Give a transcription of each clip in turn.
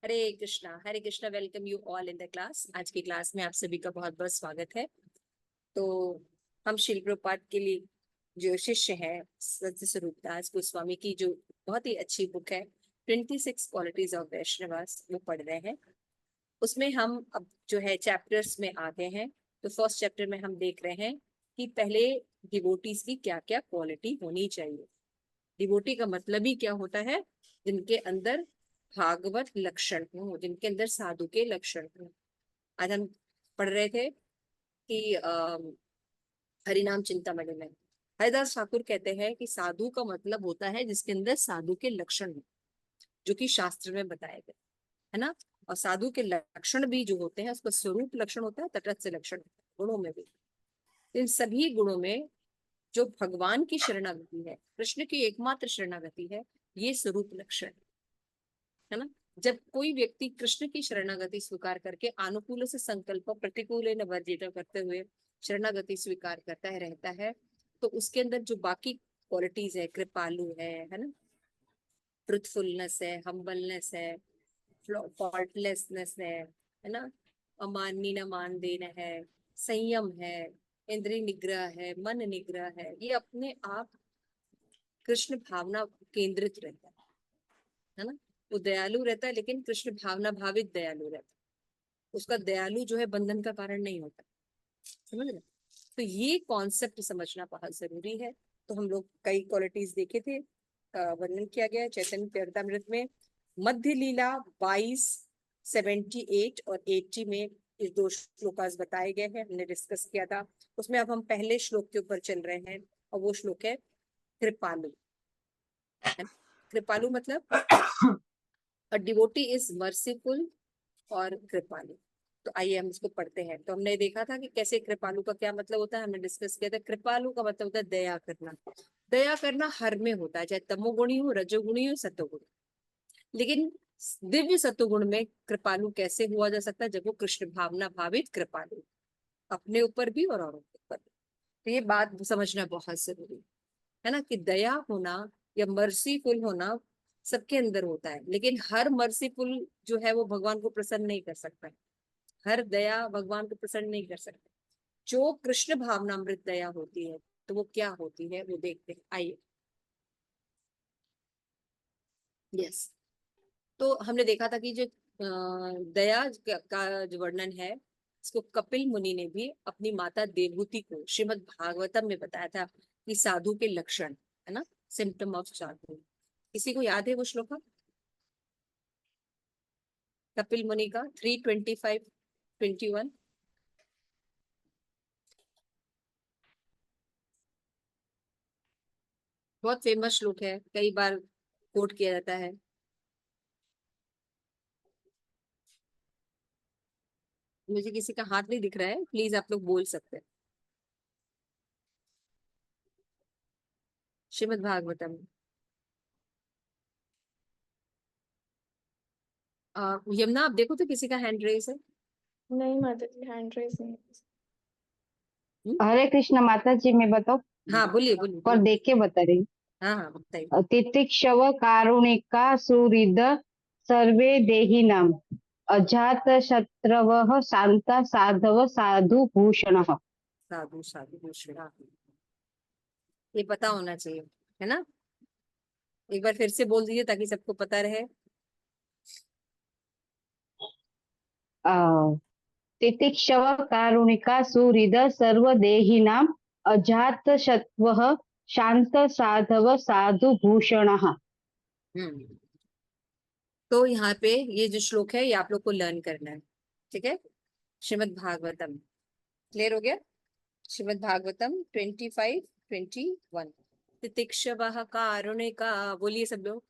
Hare Krishna. Welcome you all in the class. आज की class में आप सभी का बहुत बहुत स्वागत है। तो हम श्रील प्रभुपाद के लिए जो शिष्य है सत्य स्वरूप दास गोस्वामी की जो बहुत ही अच्छी बुक है 26 क्वालिटीज ऑफ वैष्णवास वो पढ़ रहे हैं। उसमें हम अब जो है चैप्टर्स में आ गए हैं। तो फर्स्ट चैप्टर में हम देख रहे हैं कि पहले डिवोटीज की क्या क्या क्वालिटी होनी चाहिए। डिवोटी का मतलब ही क्या होता है? जिनके अंदर भागवत लक्षण हो, जिनके अंदर साधु के लक्षण हो। आज हम पढ़ रहे थे कि हरिनाम चिंतामणि में हरिदास ठाकुर कहते हैं कि साधु का मतलब होता है जिसके अंदर साधु के लक्षण हो, जो कि शास्त्र में बताए गए है ना। और साधु के लक्षण भी जो होते हैं उसका स्वरूप लक्षण होता है, तटस्थ लक्षण होता है, गुणों में भी। इन सभी गुणों में जो भगवान की शरणागति है, कृष्ण की एकमात्र शरणागति है, ये स्वरूप लक्षण है ना। जब कोई व्यक्ति कृष्ण की शरणागति स्वीकार करके अनुकूल से संकल्प प्रतिकूल न वर्जित करते हुए शरणागति स्वीकार करता है, रहता है, तो उसके अंदर जो बाकी क्वालिटीज है, कृपालु है ना, ट्रुथफुलनेस है, हम्बलनेस है, फॉल्टलेसनेस है ना, अमानी न मान देना है, संयम है, इंद्रिय निग्रह है, मन निग्रह है, ये अपने आप कृष्ण भावना केंद्रित रहता है ना। वो दयालु रहता है लेकिन कृष्ण भावना भावित दयालु रहता है। उसका दयालु जो है बंधन का कारण नहीं होता, समझ रहे। तो ये कॉन्सेप्ट समझना बहुत जरूरी है। तो हम लोग कई क्वालिटीज देखे थे, वर्णन किया गया चैतन्य चरितमृत में। मध्य लीला 22, 78 और 80 में इस दो श्लोकास बताए गए हैं, हमने डिस्कस किया था। उसमें अब हम पहले श्लोक के ऊपर चल रहे हैं और वो श्लोक है कृपालु। कृपालु मतलब अ डिवोटी इज मर्सीफुल और कृपालु। तो आइए हम इसको पढ़ते हैं। तो हमने देखा था कि कैसे कृपालु का क्या मतलब होता है, हमने डिस्कस किया था। कृपालु का मतलब होता है दया करना। दया करना हर में होता है, चाहे तमोगुणी हो, रजोगुणी हो, सतोगुणी। लेकिन दिव्य सतोगुण में कृपालु कैसे हुआ जा सकता है? जब वो कृष्ण भावना भावित कृपालु, अपने ऊपर भी और औरों के ऊपर भी। तो ये बात समझना बहुत जरूरी है ना, कि दया होना या मर्सीफुल होना सबके अंदर होता है, लेकिन हर मर्सीफुल जो है वो भगवान को प्रसन्न नहीं कर सकता है। हर दया भगवान को प्रसन्न नहीं कर सकते। जो कृष्ण भावनामृत दया होती है तो वो क्या होती है वो देखते हैं, आइए। यस। तो हमने देखा था कि जो दया का जो वर्णन है, इसको कपिल मुनि ने भी अपनी माता देवहूति को श्रीमद् भागवतम में बताया था कि साधु के लक्षण है ना, सिम्टम ऑफ साधु। किसी को याद है वो श्लोक? कपिल मुनि का 3:25-21। बहुत फेमस श्लोक है, कई बार कोट किया जाता है। मुझे किसी का हाथ नहीं दिख रहा है, प्लीज आप लोग बोल सकते हैं। श्रीमद् भागवतम। यमुना आप देखो तो किसी का हैंड रेस है? नहीं माता जी, हैंड रेस नहीं। हरे कृष्ण माता जी, मैं बताओ हाँ बोलिए बोलिए पर बोलिए। देख के बता रही। हाँ हाँ बताइए। तितिक्षव कारुणिका सुहृद सर्वे देहिनाम अजात शत्रवः शांता साधव साधु भूषणः। साधु साधु भूषण, हाँ, ये पता होना चाहिए है ना। एक बार फिर से बोल दीजिए ताकि सबको पता रहे। तितिक्षव कारुणिका सुहृद सर्व देहिनाम अजात शत्वः शांत साधव साधु भूषणः। हम्म। तो यहाँ पे ये जो श्लोक है ये आप लोग को लर्न करना है, ठीक है। श्रीमद् भागवतम क्लियर हो गया? श्रीमद् भागवतम 25-21। तितिक्षवः कारुणिका, बोलिए सब लोग।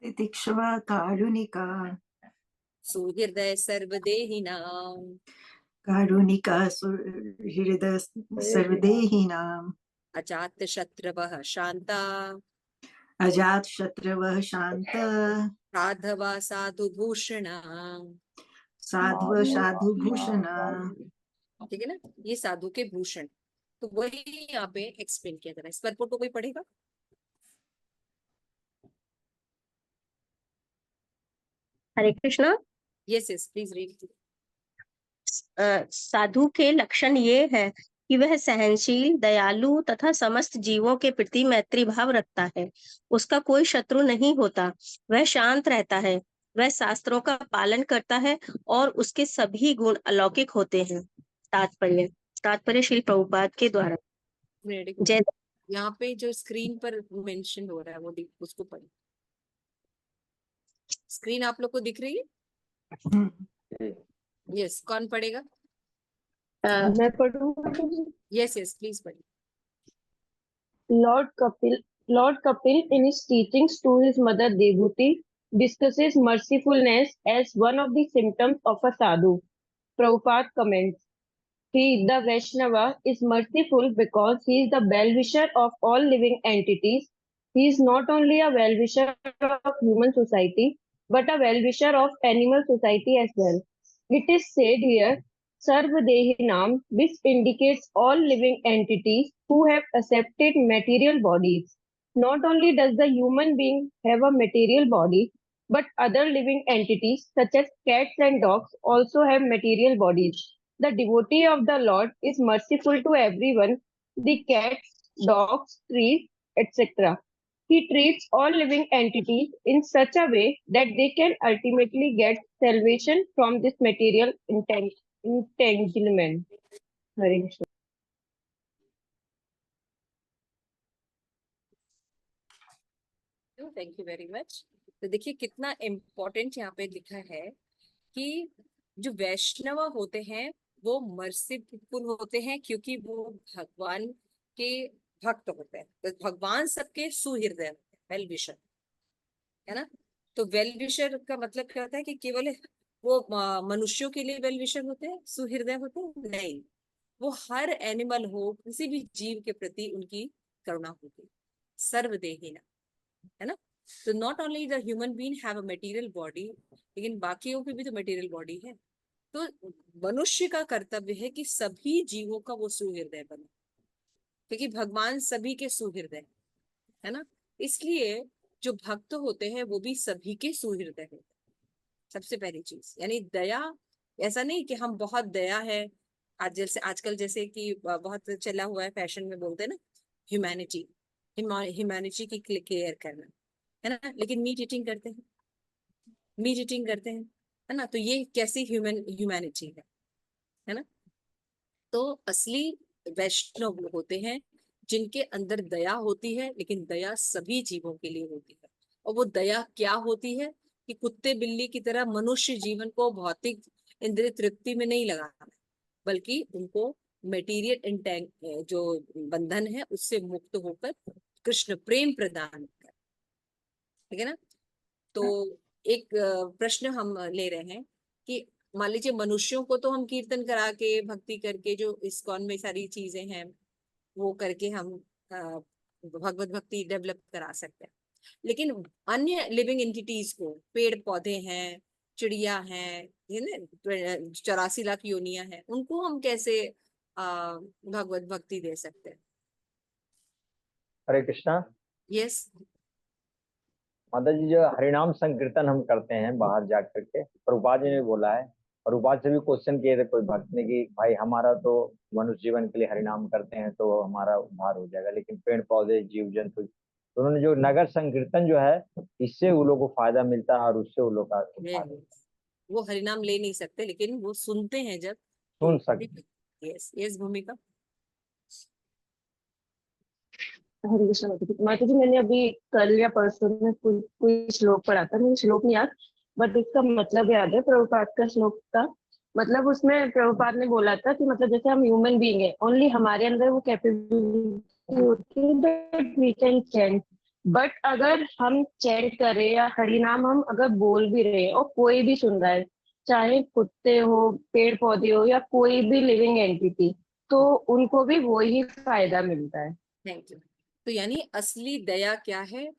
तितिक्षवा कारुणिका सुहृदय सर्वदेहिनां कारुणिका हृदय सर्वदेहिनाम् अजात शत्रवः शांता अजात शत्रवः शांत साधवा साधु भूषण। साध्व साधु भूषण। ठीक है ना, ये साधु के भूषण। तो वही यहाँ पे एक्सप्लेन किया जा रहा है। इस परपोर्ट को कोई पढ़ेगा? Hare Krishna. Yes yes please read. साधु के लक्षण ये है कि वह सहनशील, दयालु तथा समस्त जीवों के प्रति मैत्री भाव रखता है। उसका कोई शत्रु नहीं होता। वह शांत रहता है। वह शास्त्रों का पालन करता है और उसके सभी गुण अलौकिक होते हैं। तात्पर्य तात्पर्य श्री प्रभुपाद के द्वारा। जय। यहाँ पे जो स्क्रीन पर मेंशन हो रहा है वो उसको पढ़े। स्क्रीन आप लोग को दिख रही है? यस कौन पढ़ेगा? मैं पढ़ूंगा। यस यस प्लीज पढ़िए। Lord Kapil, in his teachings to his mother Devuti, discusses mercifulness as one of the symptoms of a sadhu. Prabhupada comments, he, the Vaishnava, is merciful because he is the well-wisher of all living entities. He is not only a well-wisher of human society, but a well-wisher of animal society as well. It is said here, Sarvadehinam, which indicates all living entities who have accepted material bodies. Not only does the human being have a material body, but other living entities such as cats and dogs also have material bodies. The devotee of the Lord is merciful to everyone, the cats, dogs, trees, etc. He treats all living entities in such a way that they can ultimately get salvation from this material entanglement. Hare Krishna. Thank you very much. तो देखिए कितना important यहाँ पे लिखा है कि जो वैष्णव होते हैं वो मर्सीफुल होते हैं क्योंकि वो भगवान के भक्त होते हैं। तो भगवान सबके सुहृदय होते हैं, वेल विशर, है ना। तो वेल विशर का मतलब क्या होता है कि केवल वो मनुष्यों के लिए वेल विशर होते हैं, सुहृदय होते हैं? नहीं, वो हर एनिमल हो, किसी भी जीव के प्रति उनकी करुणा होती है। सर्वदेहिना, है ना। तो not only the human being have a material body, लेकिन बाकियों की भी तो मटेरियल बॉडी है। तो मनुष्य का कर्तव्य है कि सभी जीवों का वो सुहृदय बने, क्योंकि भगवान सभी के सुहृदय है ना। इसलिए जो भक्त होते हैं वो भी सभी के सुहृदय होते हैं। सबसे पहली चीज यानी दया। ऐसा नहीं कि हम बहुत दया है, आजकल जैसे कि बहुत चला हुआ है, फैशन में बोलते हैं ना ह्यूमैनिटी, ह्यूमैनिटी की केयर करना, है ना। लेकिन मीट ईटिंग करते हैं, है ना। तो ये कैसी ह्यूमैनिटी है ना। तो असली वैष्णव होते हैं जिनके अंदर दया होती है, लेकिन दया सभी जीवों के लिए होती है। और वो दया क्या होती है कि कुत्ते बिल्ली की तरह मनुष्य जीवन को भौतिक इंद्रिय तृप्ति में नहीं लगाना, बल्कि उनको मटेरियल जो बंधन है उससे मुक्त होकर कृष्ण प्रेम प्रदान कर, ठीक है ना। तो एक प्रश्न हम ले रहे हैं कि मान लीजिए मनुष्यों को तो हम कीर्तन करा के भक्ति करके जो इस्कॉन में सारी चीजें हैं वो करके हम भगवत भक्ति डेवलप करा सकते हैं, लेकिन अन्य लिविंग एंटिटीज को, पेड़ पौधे हैं, चिड़िया हैं, 84 लाख योनियां हैं, उनको हम कैसे भगवत भक्ति दे सकते हैं? हरे कृष्णा। यस माता जी, जो हरिनाम संकीर्तन हम करते हैं बाहर जा करके, प्रभुपाद जी ने बोला है, प्रभुपाद से भी क्वेश्चन किए थे कोई भक्त ने कि भाई हमारा तो मनुष्य जीवन के लिए हरिनाम करते हैं तो हमारा उद्धार हो जाएगा, लेकिन पेड़ पौधे जीव जंतु, तो उन्होंने जो नगर संकीर्तन जो है इससे उन लोगों को फायदा मिलता है और उससे उन लोग का उद्धार होता है। वो हरिनाम ले नहीं सकते, लेकिन वो सुनते हैं जब सुन सकते। यस यस भूमिका। हरे कृष्ण माता जी, मैंने अभी कल या परसों में कोई श्लोक पढ़ा था, मुझे श्लोक नहीं याद, बट इसका मतलब याद है प्रभुपाद का श्लोक का। मतलब उसमें प्रभुपाद ने बोला था कि मतलब जैसे हम ह्यूमन बीइंग है, ओनली हमारे अंदर वो कैपेबिलिटी होती है that we can chant, but अगर हम चैंट करें या हरिनाम हम अगर बोल भी रहे हैं और कोई भी सुन रहा है, चाहे कुत्ते हो, पेड़ पौधे हो या कोई भी लिविंग एंटिटी, तो उनको भी वही फायदा मिलता है। Thank you. तो यानी असली दया क्या है?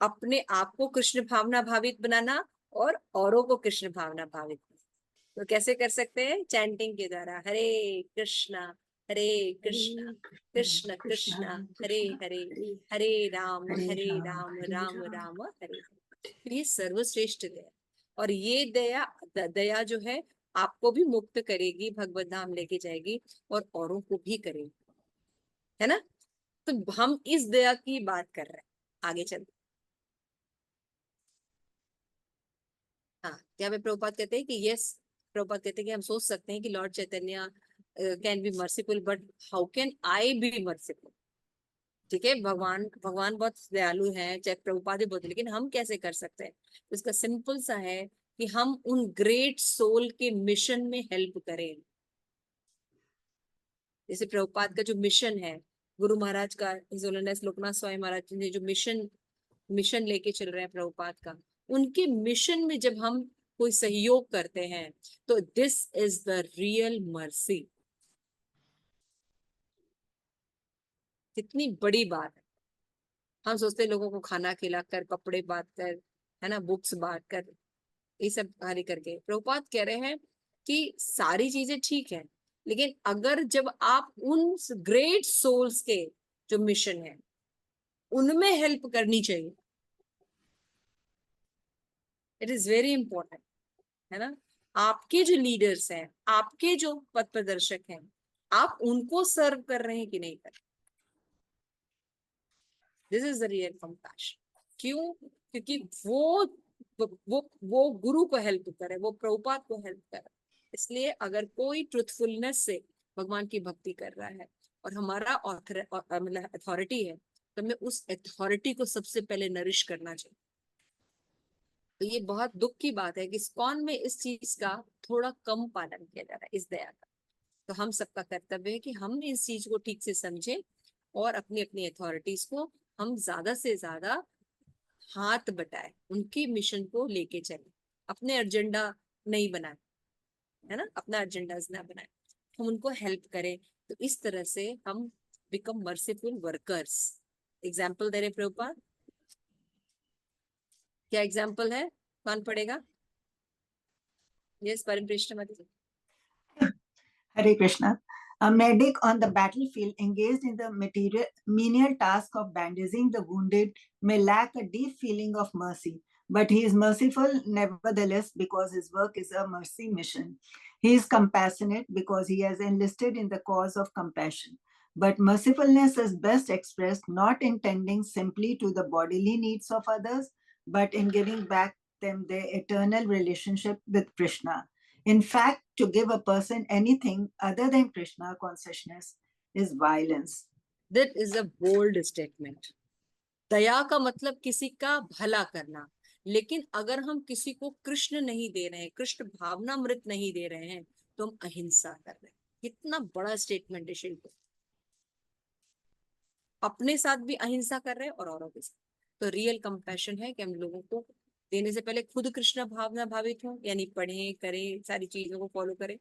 अपने आप को कृष्ण भावना भावित बनाना और औरों को कृष्ण भावना भावित बनाना। तो कैसे कर सकते हैं? चैंटिंग के द्वारा, हरे कृष्णा कृष्ण कृष्ण हरे हरे, हरे राम राम राम हरे। तो ये सर्वश्रेष्ठ दया। और ये दया दया जो है आपको भी मुक्त करेगी, भगवत धाम लेके जाएगी और औरों को भी करेगी, है ना। तो हम इस दया की बात कर रहे हैं। आगे चलते, हाँ, यहाँ पे प्रभुपाद कहते हैं कि यस, प्रभुपाद कहते हैं कि हम सोच सकते हैं कि Lord Chaitanya can be merciful, but how can I B merciful. ठीक है, भगवान भगवान बहुत दयालु हैं, चाहे प्रभुपाद भी बहुत, लेकिन हम कैसे कर सकते हैं। तो इसका सिंपल सा है कि हम उन ग्रेट सोल के मिशन में हेल्प करें। जैसे प्रभुपाद का जो मिशन है, गुरु महाराज का, हिज होलीनेस लोकनाथ स्वामी महाराज ने जो मिशन मिशन लेके चल रहे हैं प्रभुपाद का, उनके मिशन में जब हम कोई सहयोग करते हैं तो this is the real mercy. कितनी बड़ी बात है। हम सोचते हैं लोगों को खाना खिलाकर, कपड़े बांट कर, है ना, बुक्स बांट कर, ये सब कार्य करके। प्रभुपाद कह रहे हैं कि सारी चीजें ठीक है, लेकिन अगर जब आप उन ग्रेट सोल्स के जो मिशन है उनमें हेल्प करनी चाहिए, इट इज वेरी इंपॉर्टेंट, है ना। आपके जो लीडर्स हैं, आपके जो पथ प्रदर्शक हैं, आप उनको सर्व कर रहे हैं कि नहीं कर रहे। This is the real compassion. क्यों? क्योंकि वो गुरु को हेल्प करे, वो प्रभुपाद को हेल्प करे। इसलिए अगर कोई ट्रुथफुलनेस से भगवान की भक्ति कर रहा है और हमारा मतलब अथॉरिटी है, तो हमें उस अथॉरिटी को सबसे पहले नरिश करना चाहिए। तो ये बहुत दुख की बात है कि इस्कॉन में इस चीज का थोड़ा कम पालन किया जा रहा है, इस दया का। तो हम सबका कर्तव्य है कि हम इस चीज को ठीक से समझें और अपनी अपनी अथॉरिटीज को हम ज्यादा से ज्यादा हाथ बटाए, उनके मिशन को लेके चले, अपने एजेंडा नहीं बनाए, है ना, अपना एजेंडा ना बनाए, हम उनको हेल्प करें। तो इस तरह से हम बिकम मर्सीफुल वर्कर्स। एग्जाम्पल दे रहे प्रभुपाद, क्या एग्जाम्पल है, कौन पढ़ेगा? यस, परम Krishna. Hare Krishna. A medic on the battlefield engaged in the menial task of bandaging the wounded may lack a deep feeling of mercy, but he is merciful nevertheless because his work is a mercy mission. He is compassionate because he has enlisted in the cause of compassion. But mercifulness is best expressed not in tending simply to the bodily needs of others, but in giving back them their eternal relationship with Krishna. In fact, to give a person anything other than Krishna consciousness is violence. That is a bold statement. दया का मतलब किसी का भला करना, लेकिन अगर हम किसी को कृष्ण नहीं दे रहे हैं, कृष्ण भावनामृत नहीं दे रहे हैं, तो हम अहिंसा कर रहे हैं। कितना बड़ा स्टेटमेंट है शिल्प। अपने साथ भी अहिंसा कर रहे हैं और औरों के साथ। तो रियल कंपैशन है कि हम लोगों को देने से पहले खुद कृष्ण भावना भावित हो, यानी पढ़ें, करें, सारी चीजों को फॉलो करें,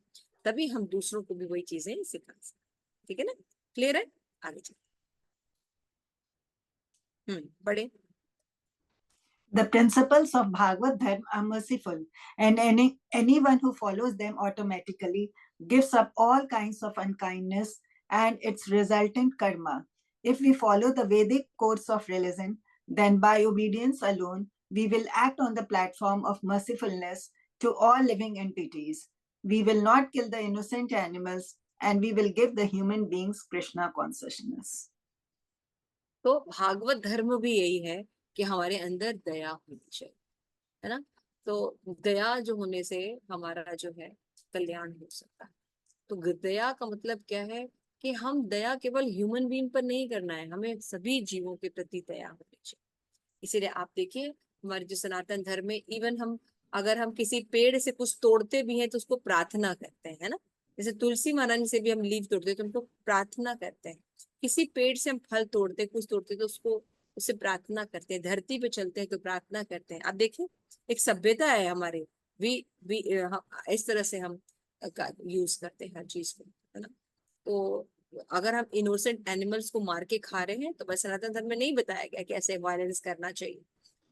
तभी हम दूसरों को भी वही चीजें सिखा सकते। ठीक है ना, क्लियर है? आगे चलिए। पढ़े। The principles of Bhagavad Dharma are merciful, and anyone who follows them automatically gives up all kinds of unkindness and its resultant karma. If we follow the Vedic codes of religion, then by obedience alone, we will act on the platform of mercifulness to all living entities. We will not kill the innocent animals, and we will give the human beings Krishna consciousness. तो भागवत धर्म भी यही है कि हमारे अंदर दया होनी चाहिए, है ना। तो दया जो होने से हमारा जो है कल्याण हो सकता है। तो दया का मतलब क्या है कि हम दया केवल ह्यूमन बीइंग पर नहीं करना है, हमें सभी जीवों के प्रति दया होनी चाहिए। इसीलिए आप देखिए हमारे जो सनातन धर्म में, इवन हम अगर हम किसी पेड़ से कुछ तोड़ते भी हैं तो उसको प्रार्थना करते हैं, है ना। जैसे तुलसी महारानी से भी हम लीफ तोड़ते हैं तो उनको प्रार्थना करते हैं। किसी पेड़ से हम फल तोड़ते, कुछ तोड़ते तो उसको उससे प्रार्थना करते हैं। धरती पे चलते हैं तो प्रार्थना करते हैं। आप देखिए एक सभ्यता है हमारे, वी इस तरह से हम यूज करते हैं हर चीज को, है ना। तो अगर हम इनोसेंट एनिमल्स को मार के खा रहे हैं तो बस सनातन धर्म में नहीं बताया गया कि ऐसे वायलेंस करना चाहिए,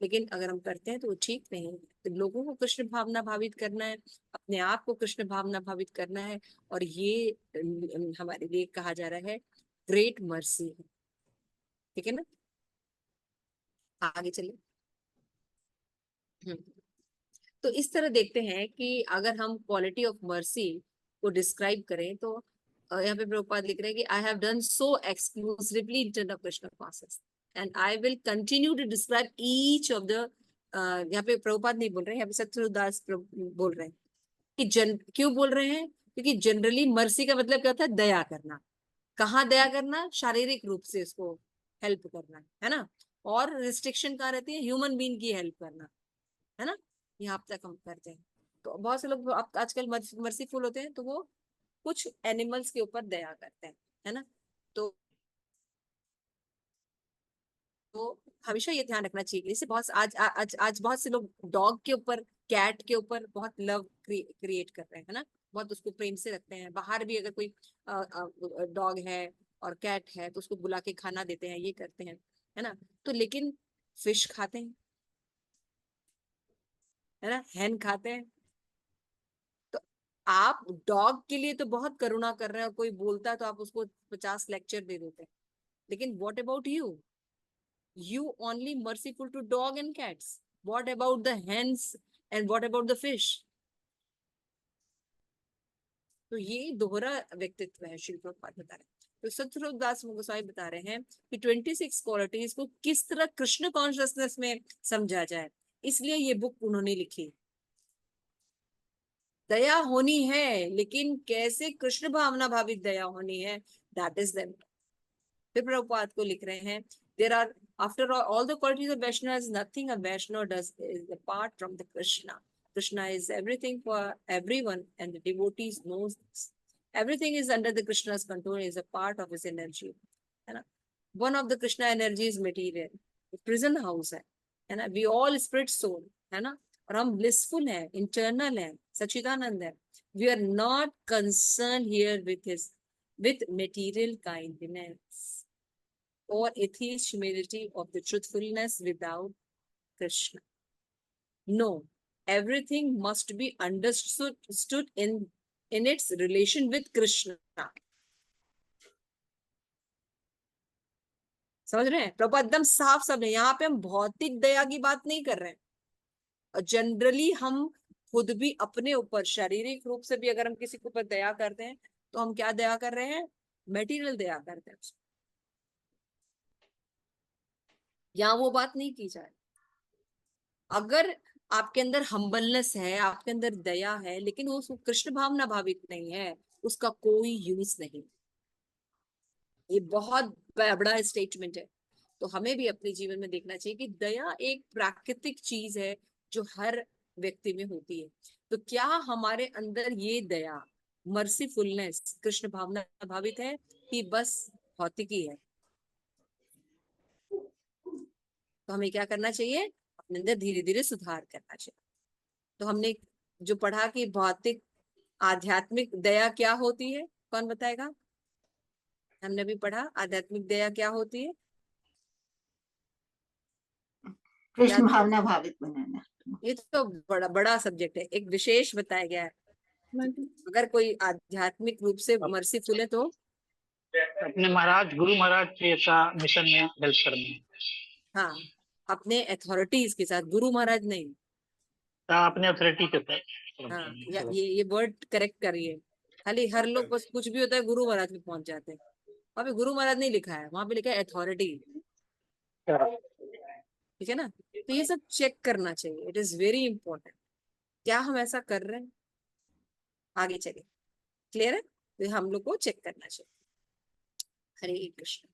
लेकिन अगर हम करते हैं तो वो ठीक नहीं है। तो लोगों को कृष्ण भावना भावित करना है, अपने आप को कृष्ण भावना भावित करना है, और ये हमारे लिए कहा जा रहा है ग्रेट मर्सी है। ठीक है ना, आगे चलिए। तो इस तरह देखते हैं कि अगर हम क्वालिटी ऑफ मर्सी को डिस्क्राइब करें तो यहाँ पे प्रभुपाद लिख रहे हैं कि I have done so exclusively in turn of Krishna classes and I will continue to describe each of the, यहाँ पे प्रभुपाद नहीं बोल रहे हैं, यहाँ पे सत्यदास बोल रहे हैं कि क्यों बोल रहे हैं, क्योंकि जनरली मर्सी का मतलब क्या होता है, दया करना। कहाँ दया करना, शारीरिक रूप से उसको हेल्प करना, है ना। और रिस्ट्रिक्शन कहाँ रहती है, ह्यूमन बीइंग की हेल्प करना, है ना, यहाँ तक हम करते हैं। तो बहुत से लोग आजकल मर्सीफुल होते हैं तो वो कुछ एनिमल्स के ऊपर दया करते हैं, है ना। तो हमेशा ये ध्यान रखना चाहिए, जैसे बहुत आज बहुत से लोग डॉग के ऊपर, कैट के ऊपर बहुत लव क्रिएट कर रहे हैं, है ना, बहुत उसको प्रेम से रखते हैं। बाहर भी अगर कोई डॉग है और कैट है तो उसको बुला के खाना देते हैं, ये करते हैं, है ना। तो लेकिन फिश खाते हैं, है ना, हैन खाते हैं। तो आप डॉग के लिए तो बहुत करुणा कर रहे हैं, और कोई बोलता है तो आप उसको 50 लेक्चर दे देते हैं, लेकिन what about you, you only merciful to dog and cats, what about the hens and what about the fish? तो ये दोहरा व्यक्तित्व है, शिल प्रभुपाद बता रहे हैं। तो सत्यरूप दास गोस्वामी बता रहे हैं कि 26 क्वालिटीज को किस तरह कृष्ण कॉन्शियसनेस में समझा जाए, इसलिए ये बुक उन्होंने लिखी। दया होनी है, लेकिन कैसे कृष्ण भावना भावित दया होनी है, दैट इज देम। फिर प्रभुपाद को लिख रहे हैं, there are after all the qualities of Vaishnava is nothing a Vaishnava does is apart from the Krishna. Krishna is everything for everyone and the devotees knows this. Everything is under the Krishna's control, is a part of his energy, है ना। One of the Krishna energy is material, prison house है ना, we all spirit soul, है ना, और हम blissful हैं, internal हैं, सच्चिदानंद है। We are not concerned here with material kindness or atheist humility of the truthfulness without Krishna. No, everything must be understood in its relation with Krishna. समझ रहे हैं, प्रभुपाद एकदम साफ सब है। यहाँ पे हम भौतिक दया की बात नहीं कर रहे हैं, और जनरली हम खुद भी अपने ऊपर शारीरिक रूप से भी अगर हम किसी के ऊपर दया करते हैं तो हम क्या दया कर रहे हैं, मेटीरियल दया करते हैं। यहाँ वो बात नहीं की जाए। अगर आपके अंदर हम्बलनेस है, आपके अंदर दया है, लेकिन वो कृष्ण भावना भावित नहीं है, उसका कोई यूज नहीं। ये बहुत बड़ा स्टेटमेंट है। तो हमें भी अपने जीवन में देखना चाहिए कि दया एक प्राकृतिक चीज है जो हर व्यक्ति में होती है। तो क्या हमारे अंदर ये दया, मर्सीफुलनेस, कृष्ण भावना भावित है कि बस भौतिकी है? तो हमें क्या करना चाहिए, अपने अंदर धीरे धीरे सुधार करना चाहिए। तो हमने जो पढ़ा कि भौतिक आध्यात्मिक दया क्या होती है, कौन बताएगा? हमने भी पढ़ा आध्यात्मिक दया क्या होती है, कृष्ण भावना भावित बनाना। ये तो बड़ा बड़ा सब्जेक्ट है, एक विशेष बताया गया है। अगर कोई आध्यात्मिक रूप से मर्सीफुल है तो अपने महाराज गुरु महाराज के ऐसा मिशन में हेल्प करना। हाँ, अपने अथॉरिटीज के साथ, गुरु महाराज नहीं, अपने अथॉरिटी के साथ। हाँ, ये वर्ड करेक्ट करिए। खाली हर लोग बस कुछ भी होता है गुरु महाराज पे पहुंच जाते हैं, वहां पे गुरु महाराज नहीं लिखा है, वहां पे लिखा है अथॉरिटी, ठीक है ना। तो ये सब चेक करना चाहिए, इट इज वेरी इंपॉर्टेंट, क्या हम ऐसा कर रहे हैं, आगे चले, क्लियर है। तो हम लोग को चेक करना चाहिए। हरे कृष्ण।